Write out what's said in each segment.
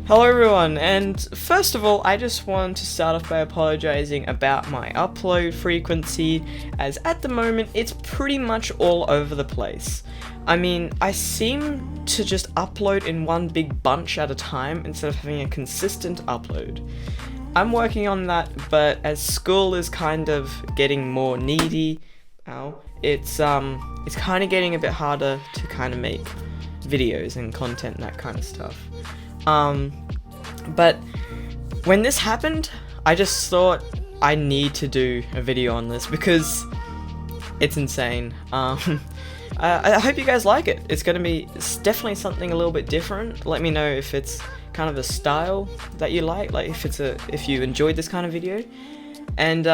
Hello everyone, and first of all, I just want to start off by apologizing about my upload frequency, as at the moment, it's pretty much all over the place. I mean, I seem to just upload in one big bunch at a time instead of having a consistent upload. I'm working on that, but as school is kind of getting more needy, it's kind of getting a bit harder to kind of make videos and content and that kind of stuff. But when this happened, I just thought I need to do a video on this because it's insane. I hope you guys like it. It's definitely something a little bit different. Let me know if it's kind of a style that you like if you enjoyed this kind of video. And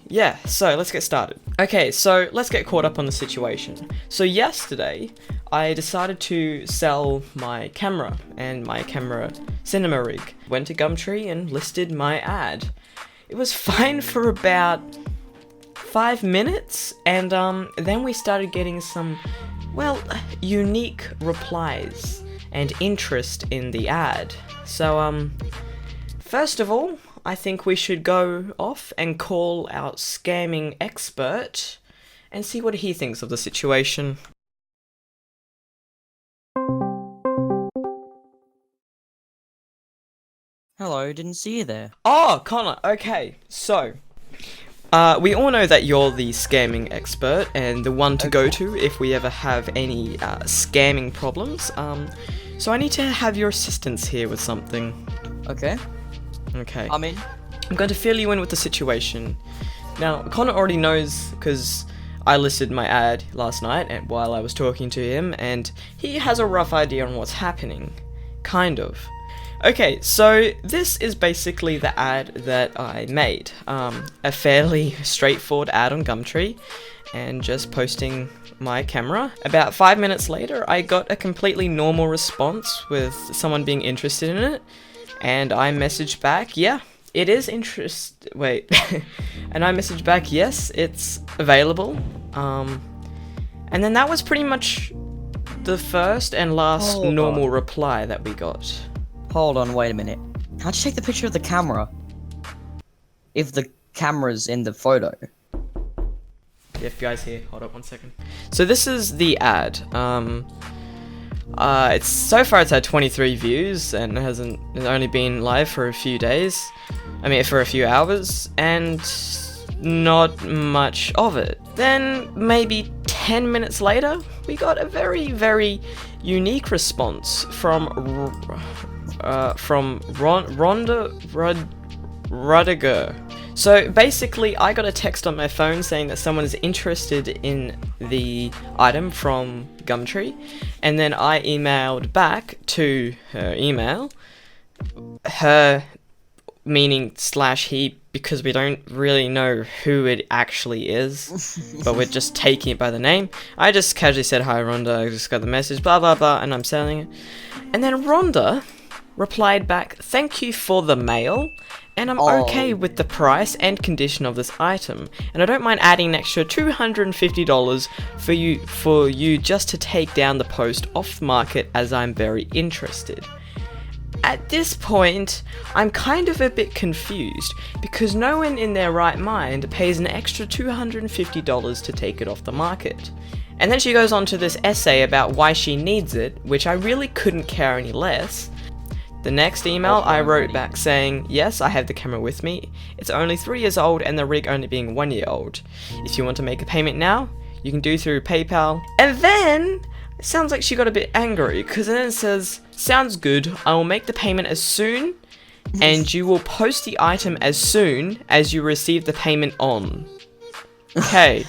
yeah, so let's get started. Okay, so let's get caught up on the situation. So yesterday, I decided to sell my camera and my camera cinema rig. Went to Gumtree and listed my ad. It was fine for about 5 minutes, and then we started getting some, unique replies and interest in the ad. So first of all, I think we should go off and call our scamming expert and see what he thinks of the situation. Hello, didn't see you there. Oh, Connor, okay, so, we all know that you're the scamming expert and the one to go to if we ever have any scamming problems. So I need to have your assistance here with something. Okay. Okay. I'm in. I'm going to fill you in with the situation. Now, Connor already knows because I listed my ad last night while I was talking to him, and he has a rough idea on what's happening. Kind of. Okay, so this is basically the ad that I made. A fairly straightforward ad on Gumtree, and just posting my camera. About 5 minutes later, I got a completely normal response with someone being interested in it. And I messaged back, yeah, it is and I messaged back, yes, it's available. And then that was pretty much the first and last normal reply that we got. Hold on, wait a minute. How'd you take the picture of the camera? If the camera's in the photo. The FBI's here, hold up 1 second. So this is the ad. So far it's had 23 views and it's only been live for a few days. For a few hours, and not much of it. Then maybe 10 minutes later, we got a very, very unique response from Rhonda Rudiger. So basically, I got a text on my phone saying that someone is interested in the item from Gumtree, and then I emailed back to her email, her meaning /he, because we don't really know who it actually is, but we're just taking it by the name. I just casually said, hi Rhonda, I just got the message, blah blah blah, and I'm selling it. And then Rhonda replied back, thank you for the mail, and I'm okay with the price and condition of this item, and I don't mind adding an extra $250 for you just to take down the post off the market, as I'm very interested. At this point, I'm kind of a bit confused, because no one in their right mind pays an extra $250 to take it off the market. And then she goes on to this essay about why she needs it, which I really couldn't care any less. The next email, I wrote back saying, yes, I have the camera with me. It's only 3 years old and the rig only being 1 year old. If you want to make a payment now, you can do through PayPal. And then, it sounds like she got a bit angry, because then it says, sounds good, I will make the payment as soon, and you will post the item as soon as you receive the payment on. Okay.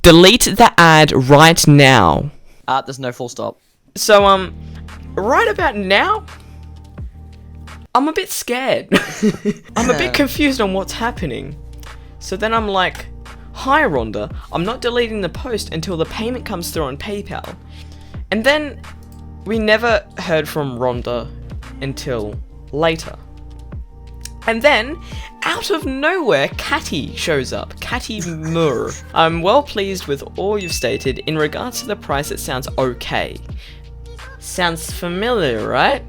Delete the ad right now. There's no full stop. So, right about now, I'm a bit scared. I'm a bit confused on what's happening. So then I'm like, hi Rhonda, I'm not deleting the post until the payment comes through on PayPal. And then we never heard from Rhonda until later. And then, out of nowhere, Catty shows up. Catty Moore. I'm well pleased with all you've stated. In regards to the price, it sounds okay. Sounds familiar, right?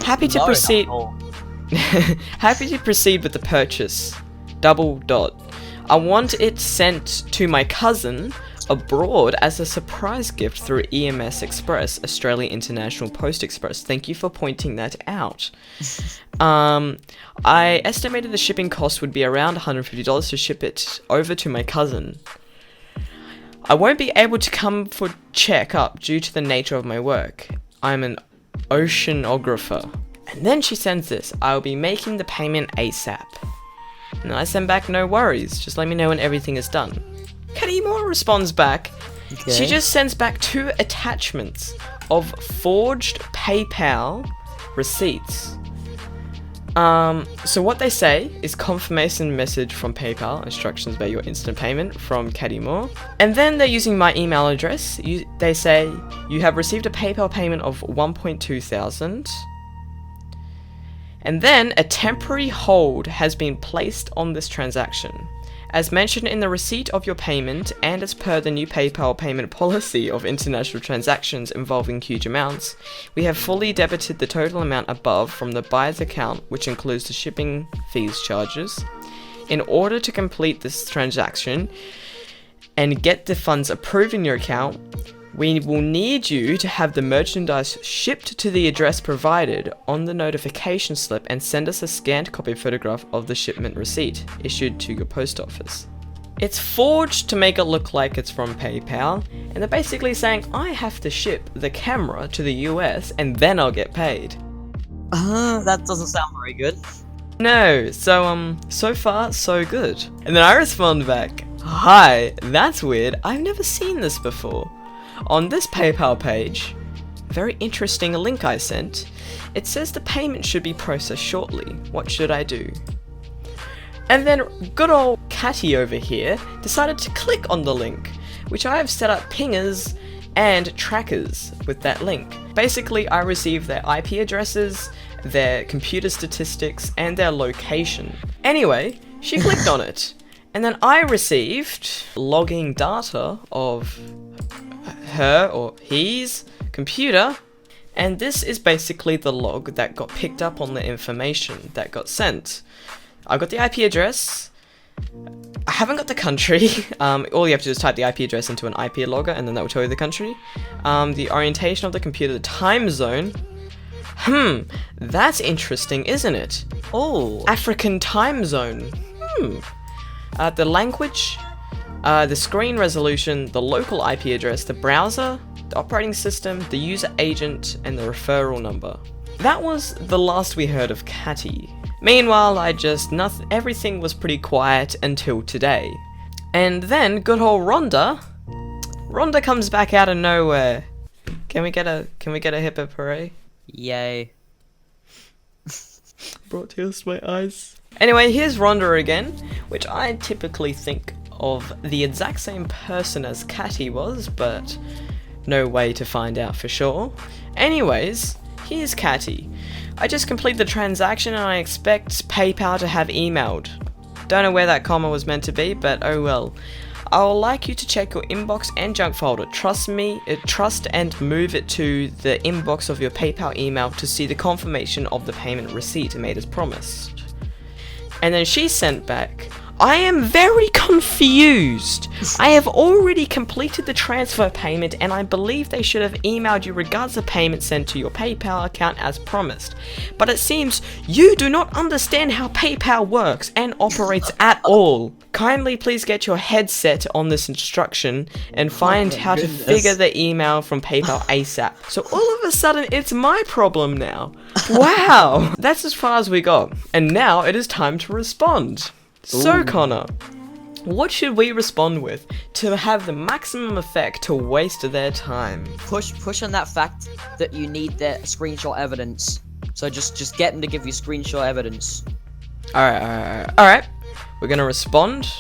Happy to No, proceed. not at all. Happy to proceed with the purchase. Double dot. I want it sent to my cousin abroad as a surprise gift through EMS Express, Australia International Post Express. Thank you for pointing that out. I estimated the shipping cost would be around $150 to ship it over to my cousin. I won't be able to come for check-up due to the nature of my work. I'm an oceanographer. And then she sends this. I'll be making the payment ASAP. And I send back, no worries. Just let me know when everything is done. Katie Moore responds back. Okay. She just sends back 2 attachments of forged PayPal receipts. So what they say is confirmation message from PayPal, instructions about your instant payment from Katie Moore. And then they're using my email address. They say, you have received a PayPal payment of 1.2 thousand. And then a temporary hold has been placed on this transaction. As mentioned in the receipt of your payment, and as per the new PayPal payment policy of international transactions involving huge amounts, we have fully debited the total amount above from the buyer's account, which includes the shipping fees charges. In order to complete this transaction and get the funds approved in your account, we will need you to have the merchandise shipped to the address provided on the notification slip and send us a scanned copy photograph of the shipment receipt issued to your post office. It's forged to make it look like it's from PayPal, and they're basically saying I have to ship the camera to the US and then I'll get paid. That doesn't sound very good. No, so far so good. And then I respond back, hi, that's weird, I've never seen this before. On this PayPal page, very interesting link I sent, it says the payment should be processed shortly. What should I do? And then good old Catty over here decided to click on the link, which I have set up pingers and trackers with that link. Basically, I received their IP addresses, their computer statistics, and their location. Anyway, she clicked on it, and then I received logging data of her or his computer, and this is basically the log that got picked up on the information that got sent. I got the IP address. I haven't got the country. All you have to do is type the IP address into an IP logger, and then that will tell you the country. The orientation of the computer, the time zone. That's interesting, isn't it? Oh, African time zone. The language. The screen resolution, the local IP address, the browser, the operating system, the user agent, and the referral number. That was the last we heard of Catty. Meanwhile, everything was pretty quiet until today. And then good old Rhonda comes back out of nowhere. Can we get a hippo hooray? Yay. Brought tears to my eyes. Anyway, here's Rhonda again, which I typically think of the exact same person as Catty was, but no way to find out for sure. Anyways, here's Catty. I just completed the transaction and I expect PayPal to have emailed. Don't know where that comma was meant to be, but oh well. I would like you to check your inbox and junk folder. Trust and move it to the inbox of your PayPal email to see the confirmation of the payment receipt made as promised. And then she sent back, I am very confused. I have already completed the transfer payment and I believe they should have emailed you regards the payment sent to your PayPal account as promised. But it seems you do not understand how PayPal works and operates at all. Kindly please get your headset on this instruction and find how to figure the email from PayPal ASAP. So all of a sudden it's my problem now. Wow. That's as far as we got. And now it is time to respond. So Connor, what should we respond with to have the maximum effect to waste their time? Push on that fact that you need their screenshot evidence. So just get them to give you screenshot evidence. Alright. We're gonna respond.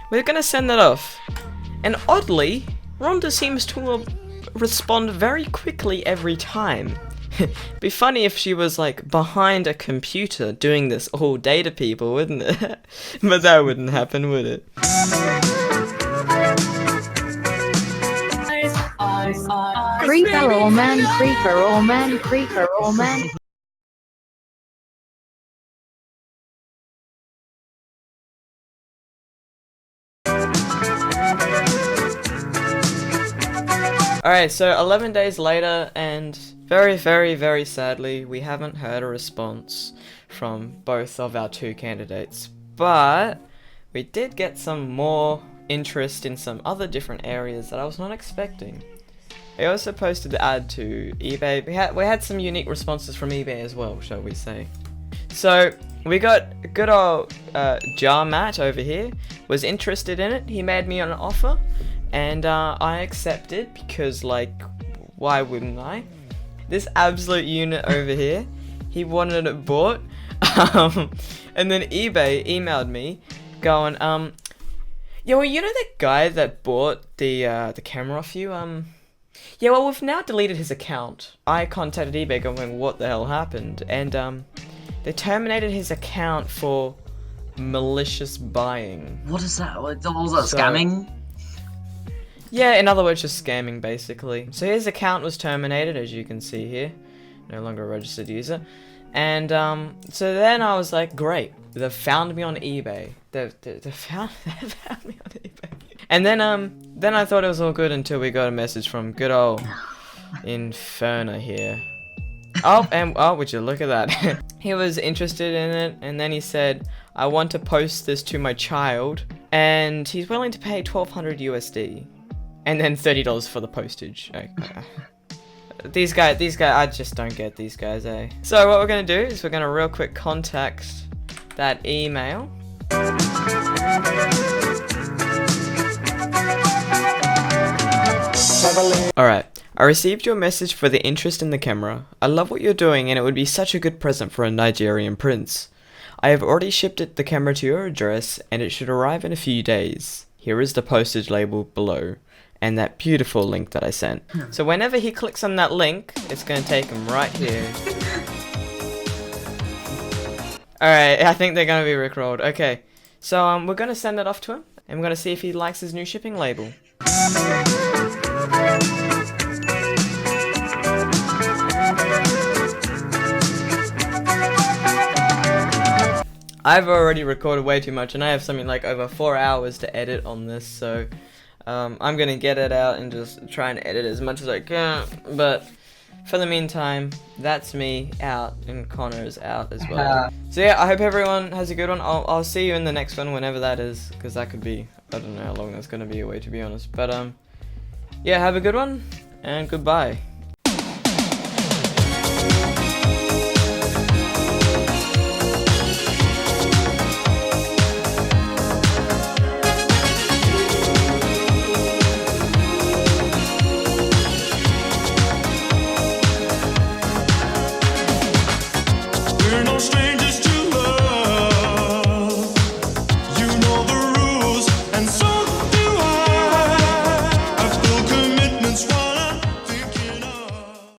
We're gonna send that off. And oddly, Rhonda seems to respond very quickly every time. Be funny if she was like behind a computer doing this all day to people, wouldn't it? But that wouldn't happen, would it? Creeper or man, creeper or man, creeper or man. Alright, so 11 days later, and very, very, very sadly, we haven't heard a response from both of our two candidates. But we did get some more interest in some other different areas that I was not expecting. I also posted the ad to eBay. We had some unique responses from eBay as well, shall we say. So we got good old Jar Matt over here was interested in it. He made me an offer, and I accepted because, like, why wouldn't I? This absolute unit over here, he wanted it bought. And then eBay emailed me going, yeah, well, you know that guy that bought the camera off you? Yeah, well, we've now deleted his account. I contacted eBay going, what the hell happened? And they terminated his account for malicious buying. What is that? What was that, scamming? Yeah, in other words, just scamming, basically. So his account was terminated, as you can see here. No longer a registered user. And so then I was like, great, they've found me on eBay. They found me on eBay. And then I thought it was all good until we got a message from good old Inferno here. Oh, would you look at that? He was interested in it, and then he said, I want to post this to my child, and he's willing to pay 1200 USD. And then $30 for the postage. These guys, I just don't get these guys, eh? So what we're gonna do is we're gonna real quick contact that email. Alright, I received your message for the interest in the camera. I love what you're doing and it would be such a good present for a Nigerian prince. I have already shipped the camera to your address and it should arrive in a few days. Here is the postage label below. And that beautiful link that I sent. So whenever he clicks on that link, it's going to take him right here. Alright, I think they're going to be rickrolled. Okay, so we're going to send that off to him, and we're going to see if he likes his new shipping label. I've already recorded way too much, and I have something like over 4 hours to edit on this, so I'm gonna get it out and just try and edit as much as I can, but for the meantime, that's me out, and Connor's out as well. So yeah, I hope everyone has a good one. I'll see you in the next one, whenever that is, because that could be, I don't know how long that's gonna be away, to be honest, but yeah, have a good one, and goodbye.